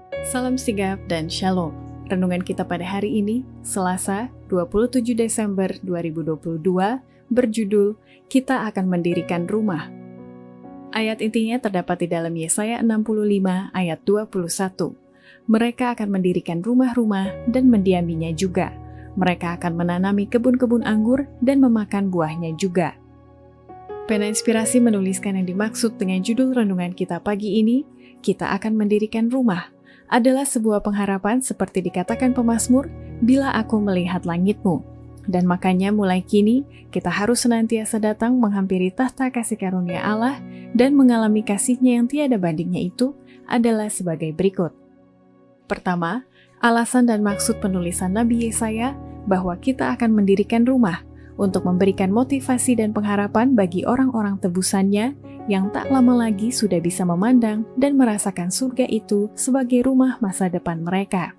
Salam sigap dan shalom. Renungan kita pada hari ini, Selasa 27 Desember 2022, berjudul Kita akan mendirikan rumah. Ayat intinya terdapat di dalam Yesaya 65 ayat 21. Mereka akan mendirikan rumah-rumah dan mendiaminya juga. Mereka akan menanami kebun-kebun anggur dan memakan buahnya juga. Pena Inspirasi menuliskan yang dimaksud dengan judul renungan kita pagi ini, Kita akan mendirikan rumah, adalah sebuah pengharapan seperti dikatakan pemazmur, bila aku melihat langitmu. Dan makanya mulai kini, kita harus senantiasa datang menghampiri tahta kasih karunia Allah dan mengalami kasih-Nya yang tiada bandingnya itu adalah sebagai berikut. Pertama, alasan dan maksud penulisan Nabi Yesaya bahwa kita akan mendirikan rumah untuk memberikan motivasi dan pengharapan bagi orang-orang tebusannya yang tak lama lagi sudah bisa memandang dan merasakan surga itu sebagai rumah masa depan mereka.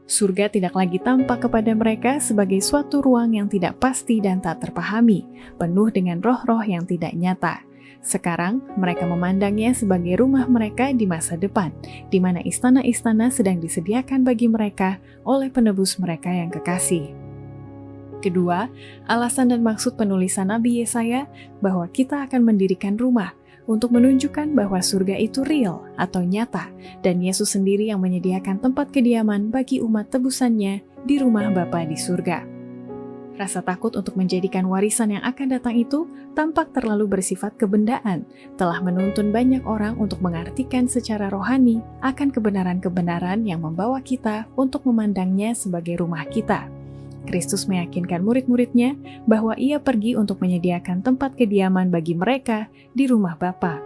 Surga tidak lagi tampak kepada mereka sebagai suatu ruang yang tidak pasti dan tak terpahami, penuh dengan roh-roh yang tidak nyata. Sekarang, mereka memandangnya sebagai rumah mereka di masa depan, di mana istana-istana sedang disediakan bagi mereka oleh penebus mereka yang kekasih. Kedua, alasan dan maksud penulisan Nabi Yesaya bahwa kita akan mendirikan rumah untuk menunjukkan bahwa surga itu real atau nyata, dan Yesus sendiri yang menyediakan tempat kediaman bagi umat tebusannya di rumah Bapa di surga. Rasa takut untuk menjadikan warisan yang akan datang itu tampak terlalu bersifat kebendaan, telah menuntun banyak orang untuk mengartikan secara rohani akan kebenaran-kebenaran yang membawa kita untuk memandangnya sebagai rumah kita. Kristus meyakinkan murid-muridnya bahwa Ia pergi untuk menyediakan tempat kediaman bagi mereka di rumah Bapa.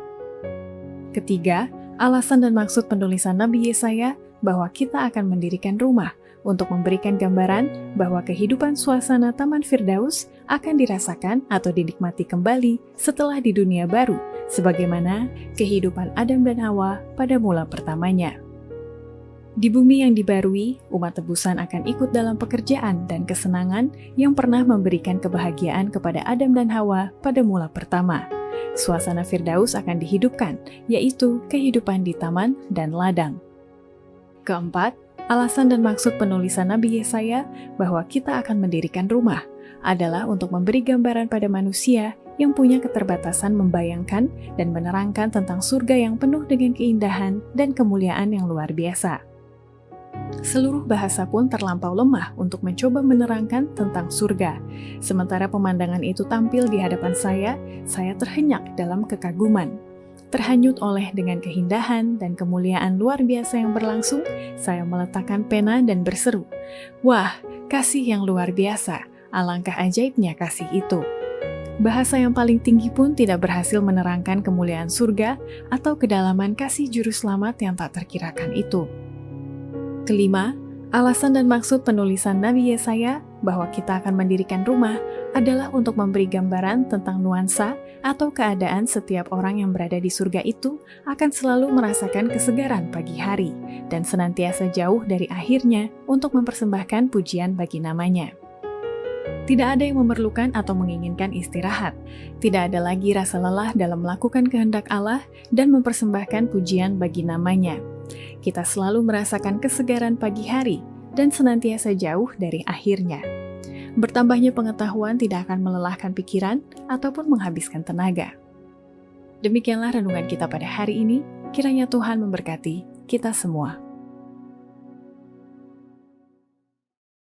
Ketiga, alasan dan maksud penulisan Nabi Yesaya bahwa kita akan mendirikan rumah untuk memberikan gambaran bahwa kehidupan suasana Taman Firdaus akan dirasakan atau dinikmati kembali setelah di dunia baru, sebagaimana kehidupan Adam dan Hawa pada mula pertamanya. Di bumi yang dibarui, umat tebusan akan ikut dalam pekerjaan dan kesenangan yang pernah memberikan kebahagiaan kepada Adam dan Hawa pada mula pertama. Suasana Firdaus akan dihidupkan, yaitu kehidupan di taman dan ladang. Keempat, alasan dan maksud penulisan Nabi Yesaya bahwa kita akan mendirikan rumah adalah untuk memberi gambaran pada manusia yang punya keterbatasan membayangkan dan menerangkan tentang surga yang penuh dengan keindahan dan kemuliaan yang luar biasa. Seluruh bahasa pun terlampau lemah untuk mencoba menerangkan tentang surga. Sementara pemandangan itu tampil di hadapan saya terhenyak dalam kekaguman. Terhanyut oleh dengan keindahan dan kemuliaan luar biasa yang berlangsung, saya meletakkan pena dan berseru, "Wah, kasih yang luar biasa, alangkah ajaibnya kasih itu." Bahasa yang paling tinggi pun tidak berhasil menerangkan kemuliaan surga atau kedalaman kasih juru selamat yang tak terkirakan itu. Kelima, alasan dan maksud penulisan Nabi Yesaya bahwa kita akan mendirikan rumah adalah untuk memberi gambaran tentang nuansa atau keadaan setiap orang yang berada di surga itu akan selalu merasakan kesegaran pagi hari dan senantiasa jauh dari akhirnya untuk mempersembahkan pujian bagi namanya. Tidak ada yang memerlukan atau menginginkan istirahat. Tidak ada lagi rasa lelah dalam melakukan kehendak Allah dan mempersembahkan pujian bagi namanya. Kita selalu merasakan kesegaran pagi hari dan senantiasa jauh dari akhirnya. Bertambahnya pengetahuan tidak akan melelahkan pikiran ataupun menghabiskan tenaga. Demikianlah renungan kita pada hari ini. Kiranya Tuhan memberkati kita semua.